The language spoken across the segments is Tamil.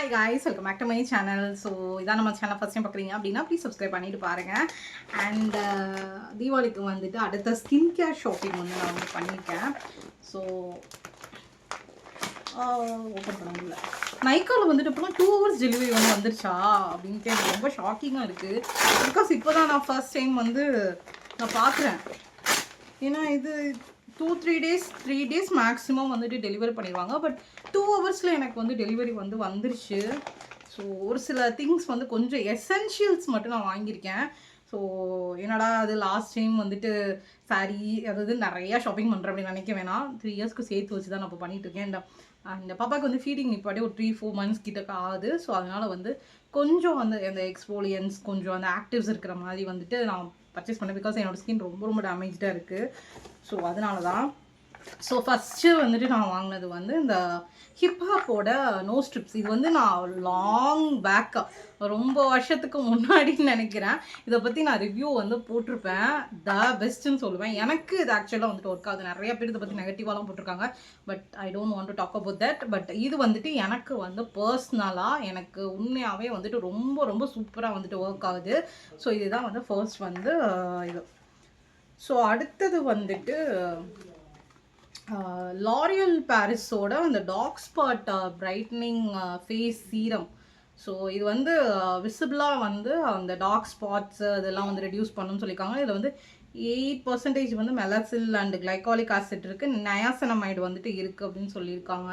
Hi guys, welcome back to my channel. So இதான் நம்ம சேனல் ஃபர்ஸ்ட் டைம் பார்க்குறீங்க அப்படின்னா ப்ளீஸ் சப்ஸ்கிரைப் பண்ணிட்டு பாருங்க. அண்ட் தீபாவளிக்கு வந்துட்டு அடுத்த ஸ்கின் கேர் ஷாப்பிங் வந்து நான் வந்து பண்ணியிருக்கேன். ஸோ ஓப்பன் பண்ண முடியல. நைக்காவில் வந்துட்டு இப்போலாம் 2 hours டெலிவரி வந்து வந்துருச்சா அப்படின்ட்டு எனக்கு ரொம்ப ஷாக்கிங்காக இருக்குது. பிகாஸ் இப்போ தான் நான் ஃபர்ஸ்ட் டைம் வந்து நான் பார்க்குறேன். ஏன்னா இது 2-3 days 3 days மேக்ஸிமம் வந்துட்டு டெலிவரி பண்ணிடுவாங்க. பட் 2 ஹவர்ஸில் எனக்கு வந்து டெலிவரி வந்து வந்துருச்சு. ஸோ ஒரு சில திங்ஸ் வந்து கொஞ்சம் எசென்ஷியல்ஸ் மட்டும் நான் வாங்கியிருக்கேன். ஸோ என்னடா அது லாஸ்ட் டைம் வந்துட்டு சாரீ அதாவது நிறையா ஷாப்பிங் பண்ணுறேன் அப்படின்னு நினைக்க வேணாம். 3 yearsக்கு சேர்த்து வச்சு தான் நான் இப்போ பண்ணிகிட்ருக்கேன். இந்த பாப்பாவுக்கு வந்து ஃபீடிங் நிப்பாட்டி ஒரு 3-4 months கிட்டக்க ஆகுது. ஸோ அதனால் வந்து கொஞ்சம் வந்து அந்த எக்ஸ்போலியன்ஸ் கொஞ்சம் அந்த ஆக்டிவ்ஸ் இருக்கிற மாதிரி வந்துட்டு நான் பர்ச்சேஸ் பண்ணேன். பிகாஸ் என்னோடய ஸ்கின் ரொம்ப ரொம்ப டேமேஜாக இருக்குது. ஸோ அதனால தான். ஸோ ஃபஸ்ட்டு வந்துட்டு நான் வாங்கினது வந்து இந்த ஹிப்ஹாப்போட நோ ஸ்ட்ரிப்ஸ். இது வந்து நான் லாங் பேக்காக ரொம்ப வருஷத்துக்கு முன்னாடின்னு நினைக்கிறேன். இதை பற்றி நான் ரிவ்யூ வந்து போட்டிருப்பேன். த பெஸ்ட்டுன்னு சொல்லுவேன். எனக்கு இது ஆக்சுவலாக வந்துட்டு ஒர்க் ஆகுது. நிறைய பேர் இதை பற்றி நெகட்டிவாலாம் போட்டிருக்காங்க. But I don't want to talk about that. But இது வந்துட்டு எனக்கு வந்து பர்சனலாக எனக்கு உண்மையாகவே வந்துட்டு ரொம்ப ரொம்ப சூப்பராக வந்துட்டு ஒர்க் ஆகுது. ஸோ இதுதான் வந்து ஃபர்ஸ்ட் வந்து இது. ஸோ அடுத்தது வந்துட்டு லாரியல் பாரிஸோட அந்த dark spot brightening face serum. So இது வந்து விசிபிளாக வந்து அந்த டாக் ஸ்பாட்ஸு அதெல்லாம் வந்து ரெடியூஸ் பண்ணணும்னு சொல்லியிருக்காங்க. இதில் வந்து 8% வந்து மெலசில் அண்ட் கிளைகாலிக் ஆசிட் இருக்குது. நயாசனமைடு வந்துட்டு இருக்குது அப்படின்னு சொல்லியிருக்காங்க.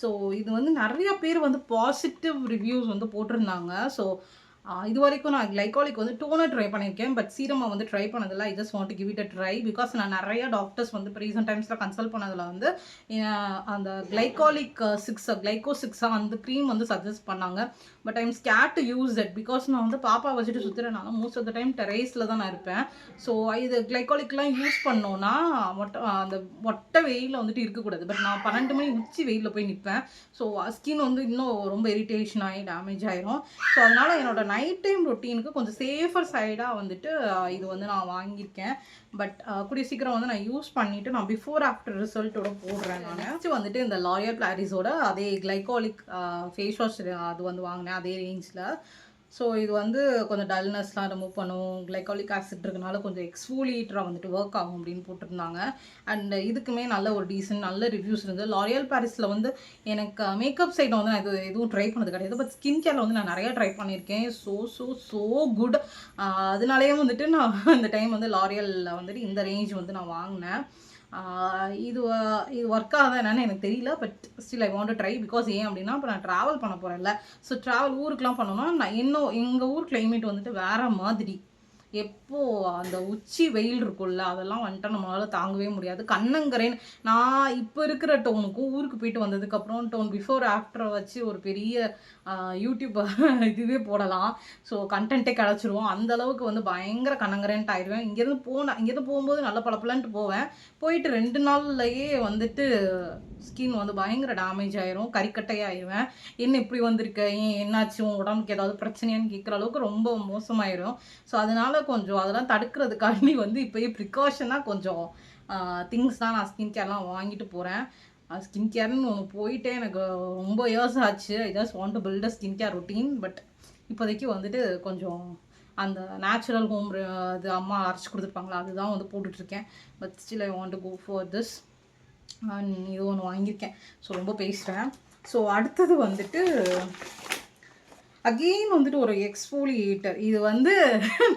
ஸோ இது வந்து நிறைய பேர் வந்து பாசிட்டிவ் ரிவ்யூஸ் வந்து போட்டிருந்தாங்க. ஸோ இது வரைக்கும் நான் கிளைகாலிக் வந்து டோனர் ட்ரை பண்ணியிருக்கேன். பட் சீரமாக வந்து ட்ரை பண்ணதில்லை. ஐ just want to give it a try. Because நான் நிறைய டாக்டர்ஸ் வந்து இப்போ ரீசெண்ட் டைம்ஸில் கன்சல்ட் பண்ணதில் வந்து அந்த கிளைகாலிக் 6 கிளைகோ 6 அந்த க்ரீம் வந்து சஜஸ்ட் பண்ணாங்க. But I'm scared to use that. Because நான் வந்து பாப்பா வச்சுட்டு சுற்றுறேனால மோஸ்ட் ஆஃப் த டைம் டெரேஸில் தான் நான் இருப்பேன். ஸோ இது கிளைகாலிக்லாம் யூஸ் பண்ணோன்னா அந்த மொட்டை வெயிலில் வந்துட்டு இருக்கக்கூடாது. பட் நான் 12 மணி உச்சி வெயிலில் போய் நிற்பேன். ஸோ ஸ்கின் வந்து இன்னும் ரொம்ப இரிட்டேஷன் ஆகி டேமேஜ் ஆயிரும். ஸோ அதனால் என்னோட நைட் டைம் ரொட்டீனுக்கு கொஞ்சம் சேஃபர் சைடாக வந்துட்டு இது வந்து நான் வாங்கியிருக்கேன். பட் கூடிய சீக்கிரம் வந்து நான் யூஸ் பண்ணிவிட்டு நான் பிஃபோர் ஆஃப்டர் ரிசல்ட்டோட போடுறேன். நான் நெக்ஸ்ட் வந்துட்டு இந்த லாரியல் பாரிஸோட அதே கிளைகாலிக் ஃபேஸ் வாஷ் அது வந்து வாங்கினேன் அதே ரேஞ்சில். ஸோ இது வந்து கொஞ்சம் டல்னஸ்லாம் ரிமூவ் பண்ணும். கிளைகாலிக் ஆசிட் இருக்கனால கொஞ்சம் எக்ஸ்ஃபோலியேட்டராக வந்துட்டு ஒர்க் ஆகும் அப்படின்னு போட்டிருந்தாங்க. அண்ட் இதுக்குமே நல்ல ஒரு டீசன்ட் நல்ல ரிவ்யூஸ் இருந்தது. லாரியல் பாரிஸில் வந்து எனக்கு மேக்கப் சைடில் வந்து நான் எதுவும் ட்ரை பண்ணது கிடையாது. பட் ஸ்கின் கேரில் வந்து நான் நிறையா ட்ரை பண்ணியிருக்கேன். So good. அதனாலேயே வந்துட்டு நான் இந்த டைம் வந்து லாரியலில் வந்துட்டு இந்த ரேஞ்ச் வந்து நான் வாங்கினேன். இது ஒர்க் ஆகுதா என்னன்னு எனக்கு தெரியல. But still I want to try. Because ஏன் அப்படின்னா இப்போ நான் ட்ராவல் பண்ண போகிறேன்ல. ஸோ ட்ராவல் ஊருக்குலாம் பண்ணோம்னா நான் எங்கள் ஊர் கிளைமேட் வந்துட்டு வேறு மாதிரி. எப்போது அந்த உச்சி வெயில் இருக்கும்ல அதெல்லாம் வந்துட்டு நம்மளால் தாங்கவே முடியாது. கண்ணங்கரேன்னு நான் இப்போ இருக்கிற டோனுக்கும் ஊருக்கு போயிட்டு வந்ததுக்கப்புறம் டோன் பிஃபோர் ஆஃப்டர் வச்சு ஒரு பெரிய யூடியூப் இதுவே போடலாம். ஸோ கண்டென்ட்டே கிடச்சிருவோம். அந்தளவுக்கு வந்து பயங்கர கண்ணங்கரேன்ட்டு ஆயிடுவேன். இங்கேருந்து போகும்போது நல்ல பளபளன்ட்டு போவேன். போயிட்டு 2 நாள்லையே வந்துட்டு ஸ்கின் வந்து பயங்கர டேமேஜ் ஆயிரும். கறிக்கட்டையாயிருவேன். என்ன இப்படி வந்திருக்க, ஏன் என்னாச்சு, உடம்புக்கு ஏதாவது பிரச்சனையான்னு கேட்குற அளவுக்கு ரொம்ப மோசமாயிரும். ஸோ அதனால கொஞ்சம் அதெல்லாம் தடுக்கிறதுக்காண்டி வந்து இப்போயே ப்ரிகாஷனாக கொஞ்சம் திங்ஸ் தான் நான் ஸ்கின் கேர்லாம் வாங்கிட்டு போகிறேன். ஸ்கின் கேர்னு ஒன்று போயிட்டே எனக்கு ரொம்ப இயர்ஸ் ஆச்சு. I just want to build a skin care routine. But இப்போதைக்கு வந்துட்டு கொஞ்சம் அந்த நேச்சுரல் ஹோம் அது அம்மா அரைச்சி கொடுத்துருப்பாங்களா அதுதான் வந்து போட்டுட்ருக்கேன். But still I want to go for this. இது ஒன்று வாங்கியிருக்கேன். ஸோ ரொம்ப பேசுகிறேன். ஸோ அடுத்தது வந்துட்டு அகெயின் வந்துட்டு ஒரு எக்ஸ்ஃபோலியேட்டர். இது வந்து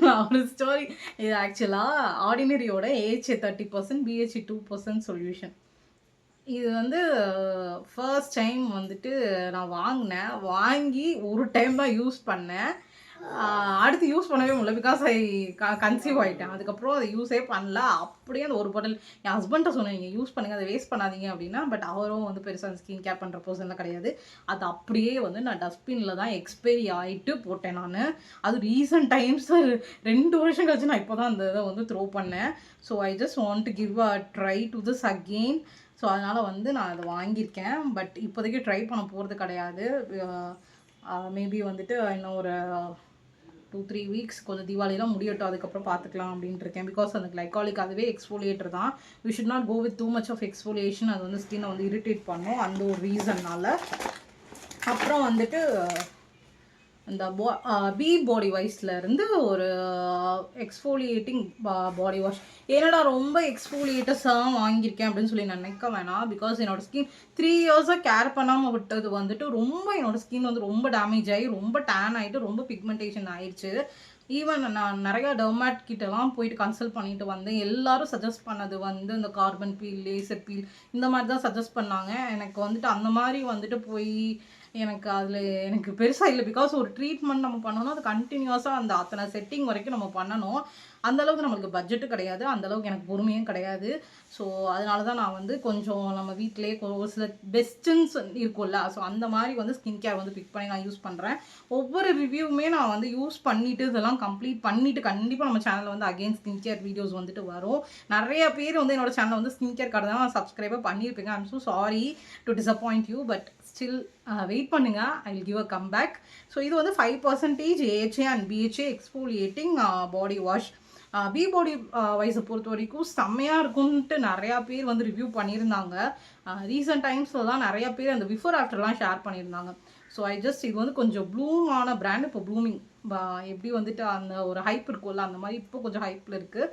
நான் ஒரு ஸ்டோரி. இது ஆக்சுவலாக ஆர்டினரியோட AHA 30% BHA 2% சொல்யூஷன். இது வந்து ஃபர்ஸ்ட் டைம் வந்துட்டு நான் வாங்கி ஒரு டைம் தான் யூஸ் பண்ணேன். அடுத்து யூஸ் பண்ணவே முடியல. பிகாஸ் ஐ கன்சீவ் ஆகிட்டேன். அதுக்கப்புறம் அதை யூஸே பண்ணல. அப்படியே அந்த ஒரு பாட்டில் என் ஹஸ்பண்ட்டை சொன்னேன், நீங்கள் யூஸ் பண்ணுங்கள், அதை வேஸ்ட் பண்ணாதீங்க அப்படின்னா. பட் அவரும் வந்து பெருசாக ஸ்கின் கேர் பண்ணுற பர்சன்லாம் கிடையாது. அது அப்படியே வந்து நான் டஸ்ட்பினில் தான் எக்ஸ்பைரி ஆகிட்டு போட்டேன். நான் அது ரீசன்ட் டைம்ஸ் 2 வருஷம் கழிச்சு நான் இப்போ தான் அந்த இதை வந்து த்ரோ பண்ணேன். So I just want to give a try to this again. So அதனால் வந்து நான் அதை வாங்கியிருக்கேன். பட் இப்போதைக்கு ட்ரை பண்ண போகிறது கிடையாது. மேபி வந்துட்டு இன்னும் ஒரு 2-3 வீக்ஸ் கொஞ்சம் தீபாவளிலாம் முடியட்டும், அதுக்கப்புறம் பார்த்துக்கலாம் அப்படின்ட்டு இருக்கேன். பிகாஸ் அந்த கிளைகாலிக் அதுவே எக்ஸ்ஃபோலியேட்டர் தான். We should not go with too much of exfoliation. அது வந்து ஸ்கின்னை வந்து இரிட்டேட் பண்ணும். அந்த ஒரு ரீசன்னால் அப்புறம் வந்துட்டு இந்த பி பாடி வாஷ்லேருந்து ஒரு எக்ஸ்ஃபோலியேட்டிங் பாடி வாஷ். என்னடா ரொம்ப எக்ஸ்ஃபோலியேட்டர்ஸாக வாங்கியிருக்கேன் அப்படின்னு சொல்லி நினைக்க வேணாம். பிகாஸ் என்னோடய ஸ்கின் 3 இயர்ஸாக கேர் பண்ணாமல் விட்டது வந்துட்டு ரொம்ப என்னோடய ஸ்கின் வந்து ரொம்ப டேமேஜ் ஆகி ரொம்ப டேன் ஆகிட்டு ரொம்ப பிக்மெண்டேஷன் ஆயிடுச்சு. ஈவன் நான் நிறையா டெர்மேட் கிட்டலாம் போயிட்டு கன்சல்ட் பண்ணிட்டு வந்தேன். எல்லாரும் சஜஸ்ட் பண்ணது வந்து இந்த கார்பன் பீல், லேசர் பீல் இந்த மாதிரி தான் சஜஸ்ட் பண்ணாங்க. எனக்கு வந்துட்டு அந்த மாதிரி வந்துட்டு போய் எனக்கு அதில் எனக்கு பெருசாக இல்லை. பிகாஸ் ஒரு ட்ரீட்மெண்ட் நம்ம பண்ணணும், அது கண்டினியூஸாக அந்த அத்தனை செட்டிங் வரைக்கும் நம்ம பண்ணணும். அந்தளவுக்கு நம்மளுக்கு பட்ஜெட்டு கிடையாது, அந்தளவுக்கு எனக்கு பொறுமையும் கிடையாது. ஸோ அதனால தான் நான் வந்து கொஞ்சம் நம்ம வீட்டிலே ஒரு சில பெஸ்ட்டுன்னு இருக்கும்ல, ஸோ அந்த மாதிரி வந்து ஸ்கின் கேர் வந்து பிக் பண்ணி நான் யூஸ் பண்ணுறேன். ஒவ்வொரு ரிவ்யூவுமே நான் வந்து யூஸ் பண்ணிவிட்டு இதெல்லாம் கம்ப்ளீட் பண்ணிவிட்டு கண்டிப்பாக நம்ம சேனலில் வந்து அகெயின் ஸ்கின் கேர் வீடியோஸ் வந்துட்டு வரும். நிறைய பேர் வந்து என்னோடய சேனலில் வந்து ஸ்கின் கேர் கார்டு தான் நான் சப்ஸ்கிரைபாக பண்ணியிருப்பேங்க. I'm so sorry to disappoint you, but still wait பண்ணுங்க, I will give a comeback. So இது வந்து 5% AHA and BHA exfoliating body wash. பி பாடி வைஸை பொறுத்த வரைக்கும் செம்மையாக இருக்கும்ன்ட்டு நிறையா பேர் வந்து ரிவ்யூ பண்ணியிருந்தாங்க. ரீசெண்ட் டைம்ஸில் தான் நிறையா பேர் அந்த பிஃபோர் ஆஃப்டர்லாம் ஷேர் பண்ணியிருந்தாங்க. ஸோ இது வந்து கொஞ்சம் ப்ளூமான பிராண்ட், இப்போ ப்ளூமிங் எப்படி வந்துட்டு அந்த ஒரு ஹைப் இருக்கும்ல, அந்த மாதிரி இப்போ கொஞ்சம் ஹைப்பில் இருக்குது.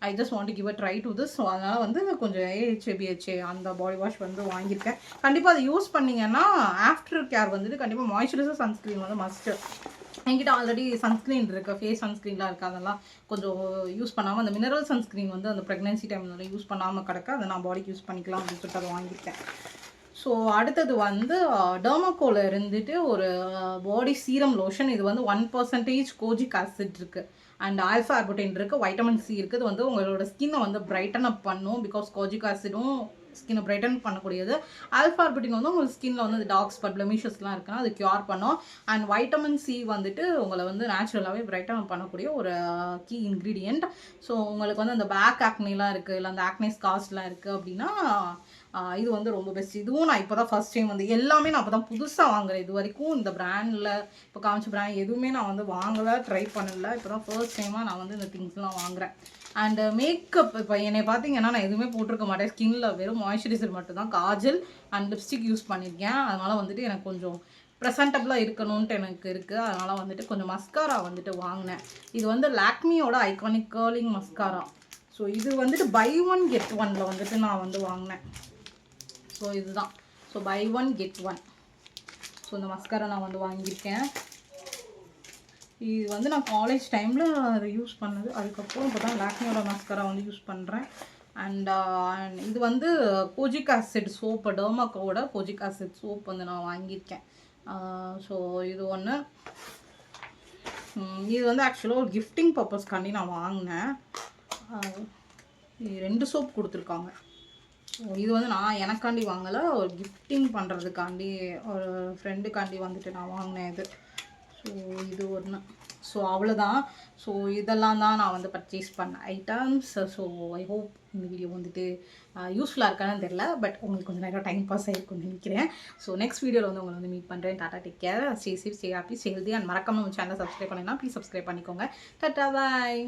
ஐ just want to give a try to this. So அதனால் வந்து கொஞ்சம் AHA BHA அந்த பாடி வாஷ் வந்து வாங்கியிருக்கேன். கண்டிப்பாக அதை யூஸ் பண்ணிங்கன்னா ஆஃப்டர் கேர் வந்துட்டு கண்டிப்பாக மாய்ஸ்சரைசர் சன்ஸ்க்ரீன் வந்து மஸ்ட்டு. என்கிட்ட ஆல்ரெடி சன்ஸ்க்ரீன் இருக்குது, ஃபேஸ் சன்ஸ்க்ரீன்லாம் இருக்குது, அதெல்லாம் கொஞ்சம் யூஸ் பண்ணாமல் அந்த மினரல் சன்ஸ்க்ரீன் வந்து அந்த ப்ரெக்னென்சி டைமில் யூஸ் பண்ணாமல் கிடக்க, அதை நான் பாடிக்கு யூஸ் பண்ணிக்கலாம் அப்படின்னு சொல்லிட்டு அதை வாங்கியிருக்கேன். ஸோ அடுத்தது வந்து டெர்மாகோல இருந்துட்டு ஒரு பாடி சீரம் லோஷன். இது வந்து 1% கோஜிக் ஆசிட் இருக்குது அண்ட் ஆல்ஃபா ஆர்புட்டின் இருக்குது, வைட்டமின் C இருக்குது. இது வந்து உங்களோட ஸ்கின்னை வந்து பிரைட்டன் அப் பண்ணும். பிகாஸ் கோஜிக் ஆசிடும் ஸ்கின்னை பிரைட்டன் பண்ணக்கூடியது. ஆல்ஃபா ஆர்புட்டின் வந்து உங்களுக்கு ஸ்கின்னில் வந்து டார்க் ஸ்பாட் பிளமிஷஸ்லாம் இருக்குன்னா அது க்யூர் பண்ணும். அண்ட் வைட்டமின் C வந்துட்டு உங்களை வந்து நேச்சுரலாகவே பிரைட்டன் அப் பண்ணக்கூடிய ஒரு கீ இன்க்ரீடியண்ட். ஸோ உங்களுக்கு வந்து அந்த பேக் ஆக்னிலாம் இருக்குது, இல்லை அந்த ஆக்னி ஸ்கார்ஸ்லாம் இருக்குது அப்படின்னா இது வந்து ரொம்ப பெஸ்ட். இதுவும் நான் இப்போ தான் ஃபஸ்ட் டைம் வந்து எல்லாமே நான் அப்போ தான் புதுசாக வாங்குறேன். இது வரைக்கும் இந்த பிராண்டில் இப்போ காமிச்ச பிராண்ட் எதுவுமே நான் வந்து வாங்கலை, ட்ரை பண்ணலை. இப்போ தான் ஃபர்ஸ்ட் டைமாக நான் வந்து இந்த திங்ஸ்லாம் வாங்குறேன். அண்ட் மேக்கப் இப்போ என்னை பார்த்தீங்கன்னா நான் எதுவுமே போட்டிருக்க மாட்டேன். ஸ்கின்னில் வெறும் மாய்ஸ்சரைசர் மட்டும்தான், காஜல் அண்ட் லிப்ஸ்டிக் யூஸ் பண்ணியிருக்கேன். அதனால் வந்துட்டு எனக்கு கொஞ்சம் ப்ரெசன்டபுளாக இருக்கணும்ன்ட்டு எனக்கு இருக்குது. அதனால் வந்துட்டு கொஞ்சம் மஸ்காரா வந்துட்டு வாங்கினேன். இது வந்து லாக்மியோட ஐகானிக் கர்லிங் மஸ்காரா. ஸோ இது வந்துட்டு பை 1 get 1 வந்துட்டு நான் வந்து வாங்கினேன். ஸோ இதுதான், ஸோ பை 1 get 1. ஸோ இந்த மஸ்காரா நான் வந்து வாங்கியிருக்கேன். இது வந்து நான் காலேஜ் டைமில் அதை யூஸ் பண்ணது. அதுக்கப்புறம் இப்போ தான் லாக்மியோட மஸ்காரா வந்து யூஸ் பண்ணுறேன். அண்ட் இது வந்து கோஜிக் ஆசிட் சோப்பு, டெர்மாக்கோட கோஜிக் ஆசிட் சோப் வந்து நான் வாங்கியிருக்கேன். ஸோ இது ஒன்று. இது வந்து ஆக்சுவலாக ஒரு கிஃப்டிங் பர்பஸ்க்காண்டி நான் வாங்கினேன். 2 சோப் கொடுத்துருக்காங்க. இது வந்து நான் எனக்காண்டி வாங்கலை, ஒரு கிஃப்டிங் பண்ணுறதுக்காண்டி ஒரு ஃப்ரெண்டுக்காண்டி வந்துட்டு நான் வாங்கினேன் இது. ஸோ இது ஒன்று. ஸோ அவ்வளோதான். ஸோ இதெல்லாம் தான் நான் வந்து பர்ச்சேஸ் பண்ண ஐட்டம்ஸ். ஸோ ஐ ஹோப் இந்த வீடியோ வந்துட்டு யூஸ்ஃபுல்லாக இருக்கான்னு தெரியல, பட் உங்களுக்கு கொஞ்சம் நேரம் டைம் பாஸ் ஆகிருக்கும்னு நினைக்கிறேன். ஸோ நெக்ஸ்ட் வீடியோவில் வந்து உங்களை வந்து மீட் பண்ணுறேன். Tata, take care, stay safe, stay happy, stay healthy. And மறக்காம நம்ம சேனலை சப்ஸ்கிரைப் பண்ணினா ப்ளீஸ் சப்ஸ்கிரைப் பண்ணிக்கோங்க. டாடா, பாய்.